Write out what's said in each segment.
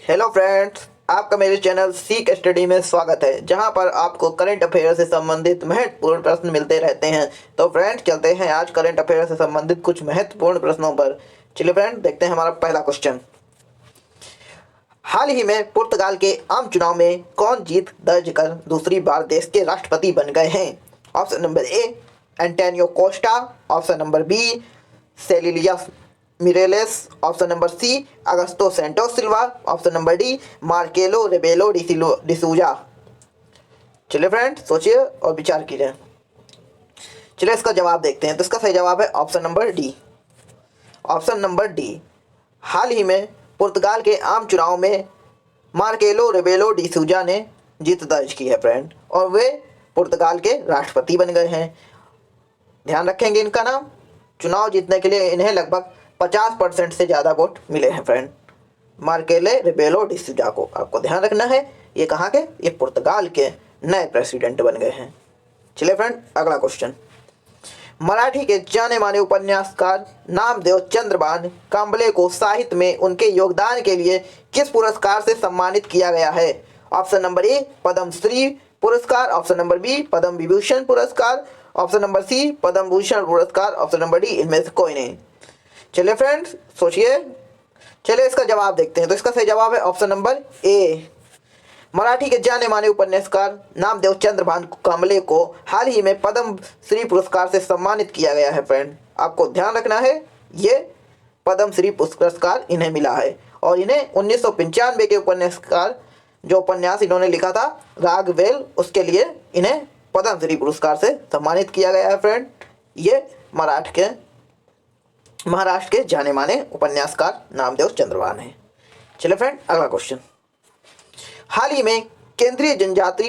Hello friends, आपका मेरे channel seek study में स्वागत है, जहां पर आपको करंट अफेयर से संबंधित महत्वपूर्ण प्रश्न मिलते रहते हैं। तो फ्रेंड्स, चलते हैं आज करंट अफेयर से संबंधित कुछ महत्वपूर्ण प्रश्नों पर। चलिए फ्रेंड्स, देखते हैं हमारा पहला क्वेश्चन। हाल ही में पुर्तगाल के आम चुनाव में कौन जीत दर्ज कर दूसरी बार देश के राष्ट्रपति बन गए हैं? Option number A Antonio Costa, option number B Cecilia Meireles, option number C Augusto Santos Silva, option number D Marcelo Rebelo de Sousa. चलिए फ्रेंड्स, सोचिए और विचार कीजिए। चलिए इसका जवाब देखते हैं। तो इसका सही जवाब है option number D. Option number D. हाल ही में पुर्तगाल के आम चुनाव में मार्केलो रेबेलो डिसूजा ने जीत दर्ज की है फ्रेंड, और वे पुर्तगाल के राष्ट्रपति बन गए हैं। ध्यान रखेंगे इनका नाम। चुनाव जीतने के लिए इन्हें लगभग 50% से ज़्यादा वोट मिले हैं फ्रेंड, मार्केले रेबेलो डिसूजा को। आपको ध्यान रखना है, ये कहाँ के? ये पुर्तगाल के नए प्रेसिडेंट बन गए हैं। चलिए फ्रेंड, अगला क्वेश्चन। मराठी के जाने माने उपन्यासकार नामदेव चंद्रभान कांबले को साहित्य में उनके योगदान के लिए किस पुरस्कार से सम्मानित किया गया है? ऑप्शन नंबर ए पद्मश्री पुरस्कार, option number B Padma Vibhushan पुरस्कार, ऑप्शन नंबर सी पद्म भूषण पुरस्कार, ऑप्शन नंबर डी इनमें से कोई नहीं। चलिए फ्रेंड्स, सोचिए। चलिए इसका जवाब देखते हैं। तो इसका सही जवाब है ऑप्शन नंबर ए। मराठी के जाने माने उपन्यासकार नामदेव चंद्रभान कांबले को हाल ही में पद्म श्री पुरस्कार से सम्मानित किया गया है फ्रेंड। आपको ध्यान रखना है, ये पद्म श्री पुरस्कार इन्हें मिला है, और इन्हें 1995 के उपन्यासकार जो उपन्यास इन्होंने लिखा था रागवेल, उसके लिए इन्हें पद्म श्री पुरस्कार से सम्मानित किया गया है फ्रेंड। ये महाराष्ट्र के जाने माने उपन्यासकार नामदेव चंद्रभान है। चलिए फ्रेंड, अगला क्वेश्चन। हाल ही में केंद्रीय जनजाति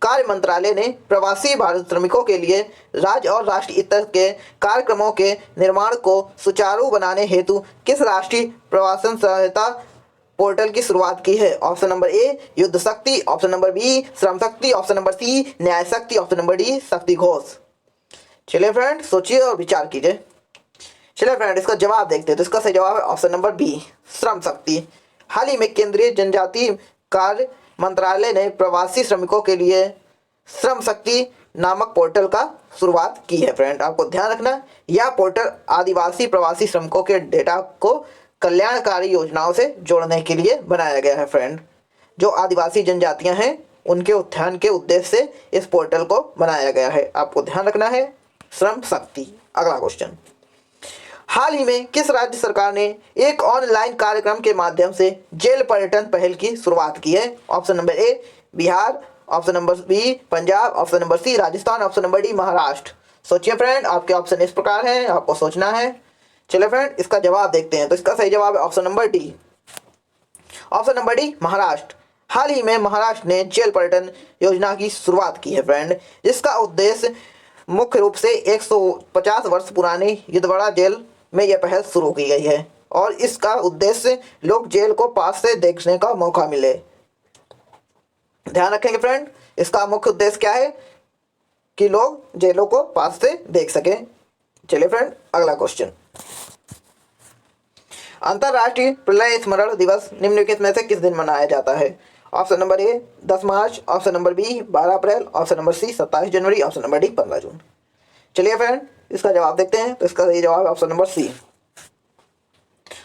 कार्य मंत्रालय ने प्रवासी भारत श्रमिकों के लिए राज्य और राष्ट्रीय स्तर के कार्यक्रमों के निर्माण को सुचारू बनाने हेतु किस राष्ट्रीय प्रवासन सहायता पोर्टल की शुरुआत की है? ऑप्शन नंबर ए युद्ध शक्ति, option number B Shram Shakti, option number सी न्याय शक्ति, ऑप्शन नंबर डी शक्ति घोष। चलिए फ्रेंड, सोचिए और विचार कीजिए। चलिए फ्रेंड, इसका जवाब देखते हैं। तो इसका सही जवाब है option number B Shram Shakti. हाल ही में केंद्रीय जनजातीय कार्य मंत्रालय ने प्रवासी श्रमिकों के लिए श्रम शक्ति नामक पोर्टल का शुरुआत की है फ्रेंड। आपको ध्यान रखना, यह पोर्टल आदिवासी प्रवासी श्रमिकों के डेटा को कल्याणकारी योजनाओं से जोड़ने के लिए बनाया गया है फ्रेंड। जो आदिवासी जनजातियां हैं उनके उत्थान के उद्देश्य से इस पोर्टल को बनाया गया है। आपको ध्यान रखना है, श्रम शक्ति। अगला क्वेश्चन। हाल ही में किस राज्य सरकार ने एक ऑनलाइन कार्यक्रम के माध्यम से जेल पर्यटन पहल की शुरुआत की है? Option number A Bihar, option number B Punjab, option number C Rajasthan, option number D Maharashtra. सोचिए फ्रेंड, आपके ऑप्शन इस प्रकार हैं, आपको सोचना है। चलिए फ्रेंड, इसका जवाब देखते हैं। तो इसका सही जवाब है option number D. Option number D Maharashtra. हाल ही में महाराष्ट्र ने जेल पर्यटन योजना की शुरुआत की है फ्रेंड, जिसका उद्देश्य मुख्य रूप से 150 वर्ष पुरानी युद्धवाड़ा जेल में यह पहल शुरू की गई है, और इसका उद्देश्य लोग जेल को पास से देखने का मौका मिले। ध्यान रखेंगे फ्रेंड, इसका मुख्य उद्देश्य क्या है? कि लोग जेलों को पास से देख सकें। चलिए फ्रेंड, अगला क्वेश्चन। अंतर्राष्ट्रीय प्रलय स्मरण दिवस निम्नलिखित में से किस दिन मनाया जाता है? Option number A 10 March, option number B 12 April, option number C 27 जनवरी, ऑप्शन नंबर डी 15 जून। चलिए फ्रेंड, इसका जवाब देखते हैं। तो इसका सही जवाब है ऑप्शन नंबर सी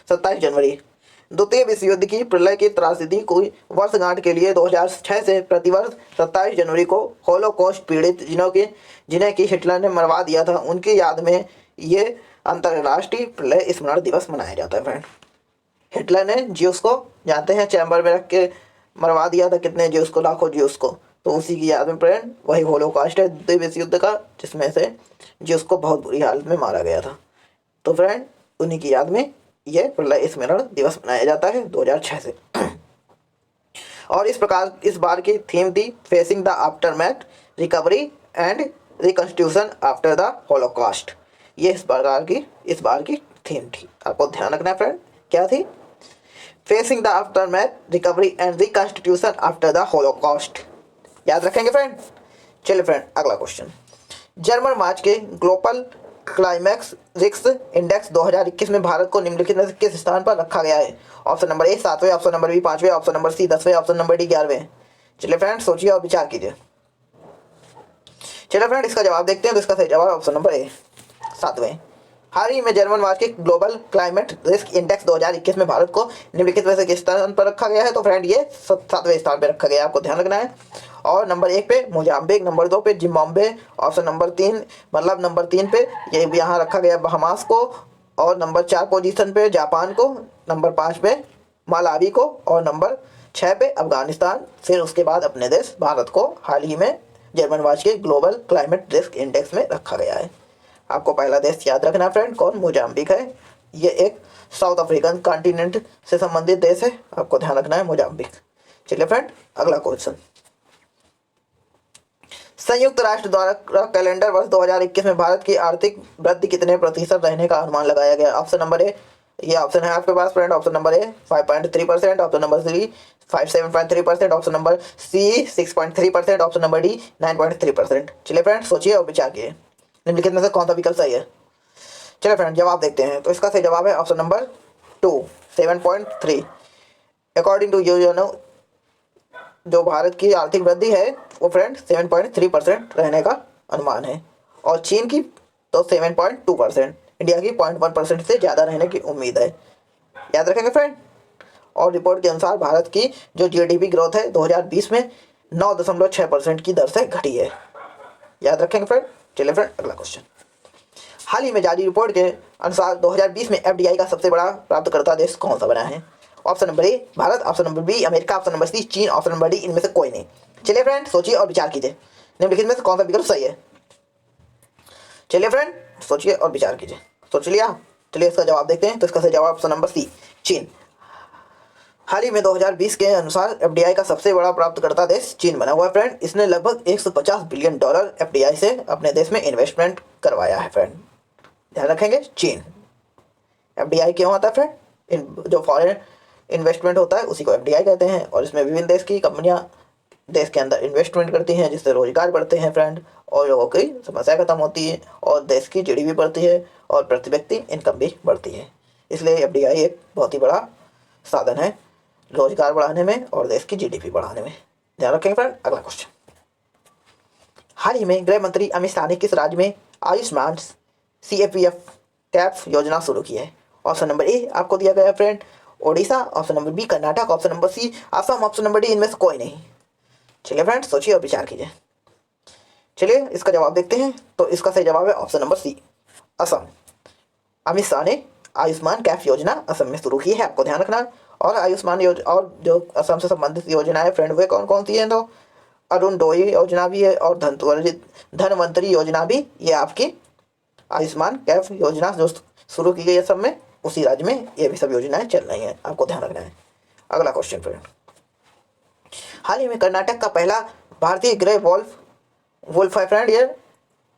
27 जनवरी। द्वितीय विश्व युद्ध की प्रलय की त्रासदी को वर्षगांठ के लिए 2006 से प्रतिवर्ष 27 जनवरी को होलोकॉस्ट पीड़ित जिन्हें कि हिटलर ने मरवा दिया था, उनकी याद में ये अंतर्राष्ट्रीय प्रलय स्मरण दिवस मनाया जाता है फ्रेंड। हिटलर ने ज्यूस को, जानते हैं, चैम्बर में रख के मरवा दिया था कितने ज्यूस को, लाखों ज्यूस को। तो उसी की याद में फ्रेंड वही होलोकॉस्ट है द्वितीय विश्व युद्ध का, जिसमें से ज्यूस को बहुत बुरी हालत में मारा गया था। तो फ्रेंड उन्हीं की याद में यह प्रलय स्मरण दिवस मनाया जाता है 2006 से। और इस प्रकार इस बार की थीम थी facing the aftermath, recovery and reconstitution after the Holocaust. ये इस बार की थीम थी। आपको ध्यान रखना है फ्रेंड, क्या थी? Facing the aftermath, recovery and reconstitution after the Holocaust. याद रखेंगे फ्रेंड। चलिए फ्रेंड, अगला क्वेश्चन। जर्मन मार्च के ग्लोबल क्लाइमैक्स रिस्क इंडेक्स 2021 में भारत को निम्नलिखित में से किस स्थान पर रखा गया है? ऑप्शन नंबर ए 7वें, ऑप्शन नंबर बी 5वें, ऑप्शन नंबर सी 10वें, ऑप्शन नंबर डी 11वें। चलिए फ्रेंड सोचिए और विचार कीजिए। चलिए फ्रेंड इसका जवाब देखते हैं। तो इसका सही जवाब ऑप्शन नंबर ए 7वें। हाल ही में जर्मन वार्षिक ग्लोबल क्लाइमेट रिस्क इंडेक्स 2021 में भारत को निम्नलिखित में से किस स्थान पर रखा गया है? तो फ्रेंड ये 7वें स्थान पर रखा गया है, आपको ध्यान रखना है। और नंबर 1 पे मोजाम्बिक, नंबर 2 पे जिम्बाब्वे, ऑप्शन नंबर 3 मतलब नंबर 3 पे ये यहाँ रखा गया बहामास को, और नंबर 4 पोजीशन पे जापान को, नंबर 5 पे मालावी को, और नंबर 6 पे अफगानिस्तान। फिर उसके बाद अपने देश भारत को हाल ही में जर्मन वार्षिक ग्लोबल क्लाइमेट रिस्क इंडेक्स में रखा गया है। आपको पहला देश याद रखना फ्रेंड, कौन? मोजाम्बिक है। ये एक साउथ अफ्रीकन कॉन्टिनेंट से संबंधित देश है, आपको ध्यान रखना है मोजाम्बिक। चलिए फ्रेंड अगला क्वेश्चन। संयुक्त राष्ट्र द्वारा कैलेंडर वर्ष 2021 में भारत की आर्थिक वृद्धि कितने प्रतिशत रहने का अनुमान लगाया गया? ऑप्शन नंबर ए, ये ऑप्शन है आपके पास friend, option number A 5.3%, option number C 57.3%, option number C 6.3%, option number D 9.3%। चलिए फ्रेंड सोचिए और विचार कीजिए, निम्नलिखित में से कौन सा विकल्प सही है? चलिए फ्रेंड जवाब देखते हैं। तो इसका सही जवाब है ऑप्शन नंबर 2 7.3। अकॉर्डिंग टू जो भारत की आर्थिक वृद्धि है वो फ्रेंड 7.3% रहने का अनुमान है, और चीन की तो 7.2%, इंडिया की 0.1% से ज़्यादा रहने की उम्मीद है। याद रखेंगे फ्रेंड। और रिपोर्ट के अनुसार भारत की जो जीडीपी ग्रोथ है 2020 में 9.6% की दर से घटी है। याद रखेंगे फ्रेंड। चलिए फ्रेंड अगला क्वेश्चन। हाल ही में जारी रिपोर्ट के अनुसार 2020 में एफडीआई का सबसे बड़ा प्राप्तकर्ता देश कौन सा बना है? Option number A Bharat, option number B America, option number C चीन, ऑप्शन नंबर डी इनमें से कोई नहीं। चलिए फ्रेंड सोचिए और विचार कीजिए, निम्नलिखित में से कौन सा विकल्प सही है? चलिए फ्रेंड सोचिए और विचार कीजिए। सोच लिया? चलिए इसका जवाब देखते हैं। तो इसका सही जवाब ऑप्शन नंबर सी चीन। हाल ही में 2020 के अनुसार एफडीआई का सबसे बड़ा प्राप्तकर्ता देश चीन बना हुआ है फ्रेंड। इसने लगभग 150 बिलियन डॉलर एफडीआई से अपने देश में इन्वेस्टमेंट करवाया है फ्रेंड। ध्यान रखेंगे चीन। एफडीआई क्यों आता है फ्रेंड? जो फॉरेन इन्वेस्टमेंट होता है उसी को एफडीआई कहते हैं, और इसमें विभिन्न देश की कंपनियां देश के अंदर इन्वेस्टमेंट करती हैं, जिससे रोजगार बढ़ते हैं फ्रेंड, और लोगों की समस्या खत्म होती है, और देश की जीडीपी बढ़ती है, और प्रति व्यक्ति इनकम भी बढ़ती है। इसलिए एफडीआई एक बहुत ही बड़ा साधन है रोजगार बढ़ाने में और देश की जीडीपी बढ़ाने में। ध्यान रखेंगे फ्रेंड। अगला क्वेश्चन। हाल ही में गृह मंत्री अमित शाह ने किस राज्य में आयुष्मान CFPF कैफ योजना शुरू की है? ऑप्शन नंबर ए आपको दिया गया है friend Odisha, option number B Karnataka, option number C Assam, option number D इनमें से कोई नहीं। चलिए फ्रेंड सोचिए और विचार कीजिए। चलिए इसका जवाब देखते हैं। तो इसका सही जवाब है option number C Assam. Amit Shah ने आयुष्मान कैफ योजना असम में शुरू की है, आपको ध्यान रखना। और आयुष्मान योजना और जो असम से संबंधित योजनाएं फ्रेंड वे कौन कौन सी हैं? तो अरुणोदय योजना भी है, और धनवंतरी योजना भी, ये आपकी आयुष्मान कैफ योजना जो शुरू की गई है सब में, उसी राज्य में ये भी सब योजनाएं चल रही हैं, आपको ध्यान रखना है। अगला क्वेश्चन फ्रेंड। हाल ही में कर्नाटक का पहला भारतीय ग्रे वुल्फ है फ्रेंड, ये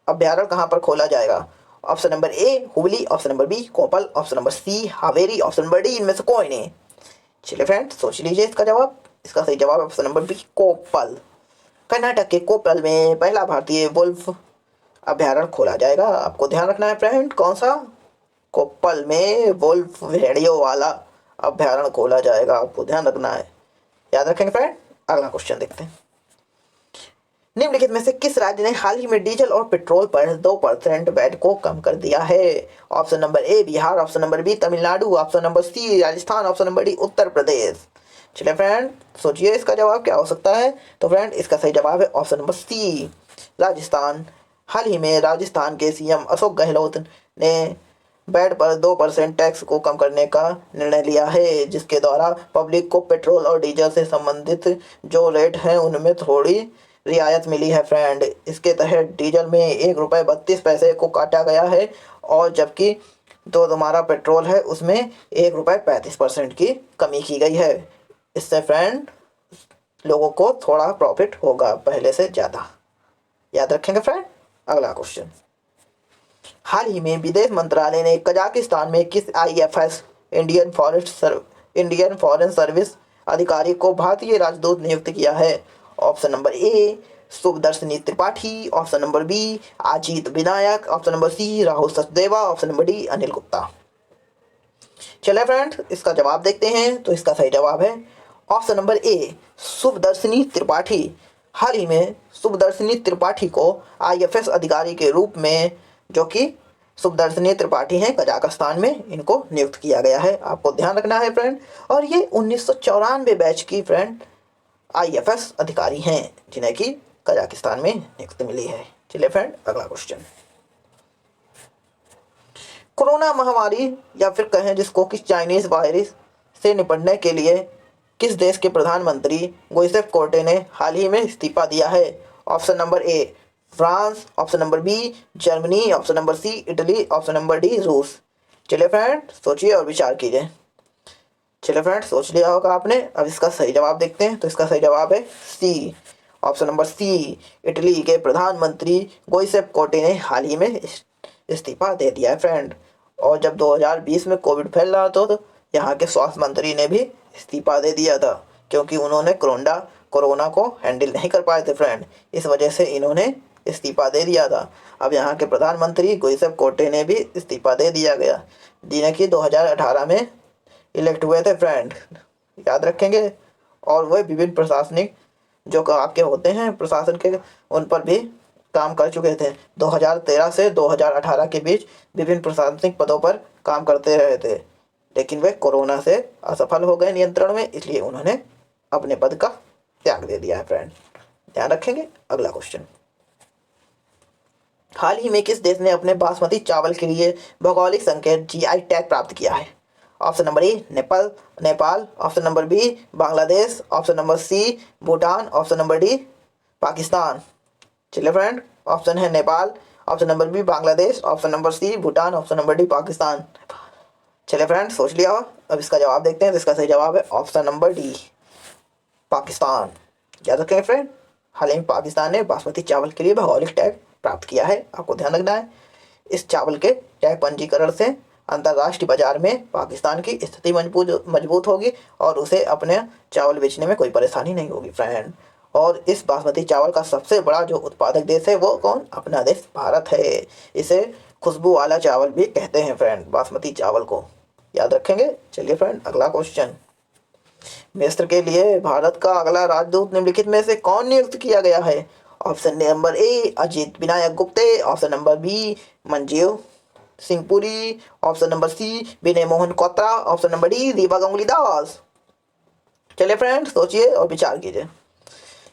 अभ्यारण्य कहाँ पर खोला जाएगा? Option number A Hubli, option number B Koppal, option number C Haveri, option number D इनमें से कोई नहीं। चलिए फ्रेंड सोच लीजिए इसका जवाब। इसका सही जवाब ऑप्शन नंबर बी कोपल। कर्नाटक के कोपल में पहला भारतीय वुल्फ अभ्यारण्य खोला जाएगा, आपको ध्यान रखना है फ्रेंड। कौन सा? कोप्पल में वुल्फ भेड़ियों वाला अभ्यारण्य खोला जाएगा, आपको ध्यान रखना है। याद रखेंगे फ्रेंड। अगला क्वेश्चन देखते हैं। निम्नलिखित में से किस राज्य ने हाल ही में डीजल और पेट्रोल पर 2% वैट को कम कर दिया है? Option number A Bihar, option number B Tamil Nadu, option number C Rajasthan, option number D Uttar Pradesh. चलिए फ्रेंड सोचिए इसका जवाब क्या हो सकता है? तो फ्रेंड इसका सही जवाब है ऑप्शन नंबर सी राजस्थान। हाल ही में राजस्थान के सीएम अशोक गहलोत ने वैट पर 2% टैक्स को कम करने का निर्णय लिया है, जिसके द्वारा पब्लिक को पेट्रोल और डीजल से संबंधित जो रेट हैं उनमें थोड़ी रियायत मिली है फ्रेंड। इसके तहत डीजल में ₹1.32 को काटा गया है, और जबकि जो हमारा पेट्रोल है उसमें ₹1.35 की कमी की गई है। इससे फ्रेंड लोगों को थोड़ा प्रॉफिट होगा पहले से ज़्यादा। याद रखेंगे फ्रेंड। अगला क्वेश्चन। हाल ही में विदेश मंत्रालय ने कजाकिस्तान में किस IFS इंडियन फॉरेन सर्विस अधिकारी को भारतीय राजदूत नियुक्त किया है? Option number A Subhadarshini Tripathi, option number B Ajit Vinayak, option number C Rahul Sachdeva, option number D Anil Gupta. चलिए फ्रेंड्स इसका जवाब देखते हैं। तो इसका सही जवाब है option number A Subhadarshini Tripathi. हाल ही में सुभदर्शिनी त्रिपाठी को आईएफएस अधिकारी के रूप में, जो कि सुभदर्शिनी त्रिपाठी हैं कजाकिस्तान में, इनको नियुक्त किया गया है। आपको ध्यान रखना है फ्रेंड। और ये 1994 बैच की फ्रेंड आईएफएस अधिकारी हैं जिन्हें कि कजाकिस्तान में नियुक्ति मिली है। चलिए फ्रेंड अगला क्वेश्चन। कोरोना महामारी या फिर कहें जिसको कि चाइनीज वायरस से निपटने के लिए किस देश के प्रधानमंत्री जोसेफ कोर्टे ने हाल ही में इस्तीफा दिया है? Option number A France, option number B Germany, option number C Italy, option number D रूस। चलिए फ्रेंड सोचिए और विचार कीजिए। चलिए फ्रेंड सोच लिया होगा आपने। अब इसका सही जवाब देखते हैं। तो इसका सही जवाब है सी, ऑप्शन नंबर सी इटली के प्रधानमंत्री जोसेफ कोर्टे ने हाल ही में इस्तीफा दे दिया है फ्रेंड। और जब 2020 में कोविड फैल रहा था तो यहाँ के स्वास्थ्य मंत्री ने भी इस्तीफा दे दिया था, क्योंकि उन्होंने कोरोना को हैंडल नहीं कर पाए थे फ्रेंड। इस वजह से इन्होंने इस्तीफा दे दिया था। अब यहाँ के प्रधानमंत्री जोसेफ कोर्टे ने भी इस्तीफा दे दिया गया, जिन्हें कि 2018 में इलेक्ट हुए थे फ्रेंड, याद रखेंगे। और वह विभिन्न प्रशासनिक जो आपके होते हैं प्रशासन के, उन पर भी काम कर चुके थे। 2013 से 2018 के बीच विभिन्न प्रशासनिक पदों पर काम करते रहे थे, लेकिन वे कोरोना से असफल हो गए नियंत्रण में, इसलिए उन्होंने अपने पद का त्याग दे दिया है फ्रेंड। ध्यान रखेंगे। अगला क्वेश्चन। हाल ही में किस देश ने अपने बासमती चावल के लिए भौगोलिक संकेत जीआई टैग प्राप्त किया है? Option number A Nepal, option number B Bangladesh, option number C Bhutan, option number D Pakistan. चलिए फ्रेंड ऑप्शन है Nepal, option number B Bangladesh, option number C Bhutan, option number D Pakistan. चलिए फ्रेंड सोच लिया हो। अब इसका जवाब देखते हैं। तो इसका सही जवाब है ऑप्शन नंबर डी पाकिस्तान। याद रखें फ्रेंड, हाल ही में पाकिस्तान ने बासमती चावल के लिए भौगोलिक टैग प्राप्त किया है। आपको ध्यान रखना है। इस चावल के टैग पंजीकरण से अंतर्राष्ट्रीय बाजार में पाकिस्तान की स्थिति मजबूत होगी और उसे अपने चावल बेचने में कोई परेशानी नहीं होगी फ्रेंड। और इस बासमती चावल का सबसे बड़ा जो उत्पादक देश है वो कौन? अपना देश भारत है। इसे खुशबू वाला चावल भी कहते हैं फ्रेंड, बासमती चावल को, याद रखेंगे। चलिए फ्रेंड अगला क्वेश्चन। मिस्र के लिए भारत का अगला राजदूत निम्नलिखित में से कौन नियुक्त किया गया है? Option number A Ajit Vinayak Gupte, option number B Manjeev Singh Puri, option number C Vinay Mohan Kwatra, option number D Deepa Ganguly Das. चलिए फ्रेंड सोचिए और विचार कीजिए।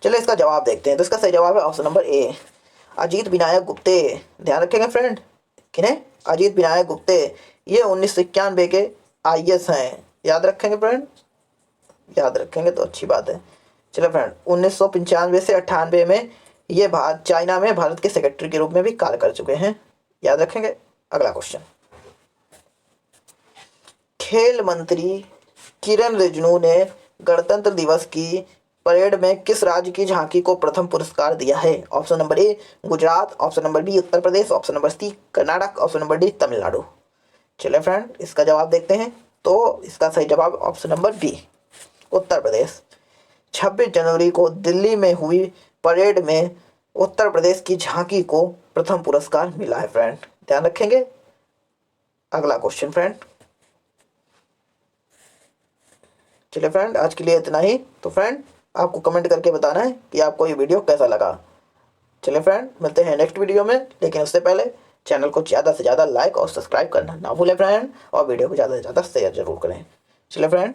चलिए इसका जवाब देखते हैं। तो इसका सही जवाब है option number A Ajit Vinayak Gupte. ध्यान रखेंगे फ्रेंड, किन्हें? अजीत विनायक गुप्ते। ये 1991 के आईएएस हैं, याद रखेंगे फ्रेंड, याद रखेंगे तो अच्छी बात है। चलिए फ्रेंड 1995 से 98 में ये चाइना में भारत के सेक्रेटरी के रूप में भी कार्य कर चुके हैं, याद रखेंगे। अगला क्वेश्चन। खेल मंत्री किरण रिजिजू ने गणतंत्र दिवस की परेड में किस राज्य की झांकी को प्रथम पुरस्कार दिया है? Option number A Gujarat, option number B Uttar Pradesh, option number C Karnataka, option number D Tamil Nadu. चलिए फ्रेंड इसका जवाब देखते हैं। तो इसका सही जवाब ऑप्शन नंबर बी उत्तर प्रदेश। 26 जनवरी को दिल्ली में हुई परेड में उत्तर प्रदेश की झांकी को प्रथम पुरस्कार मिला है फ्रेंड, ध्यान रखेंगे। अगला क्वेश्चन फ्रेंड। चलिए फ्रेंड आज के लिए इतना ही। तो फ्रेंड आपको कमेंट करके बताना है कि आपको ये वीडियो कैसा लगा। चलिए फ्रेंड मिलते हैं नेक्स्ट वीडियो में, लेकिन उससे पहले चैनल को ज़्यादा से ज़्यादा लाइक और सब्सक्राइब करना ना भूलें फ्रेंड, और वीडियो को ज़्यादा से ज़्यादा शेयर जरूर करें। चलिए फ्रेंड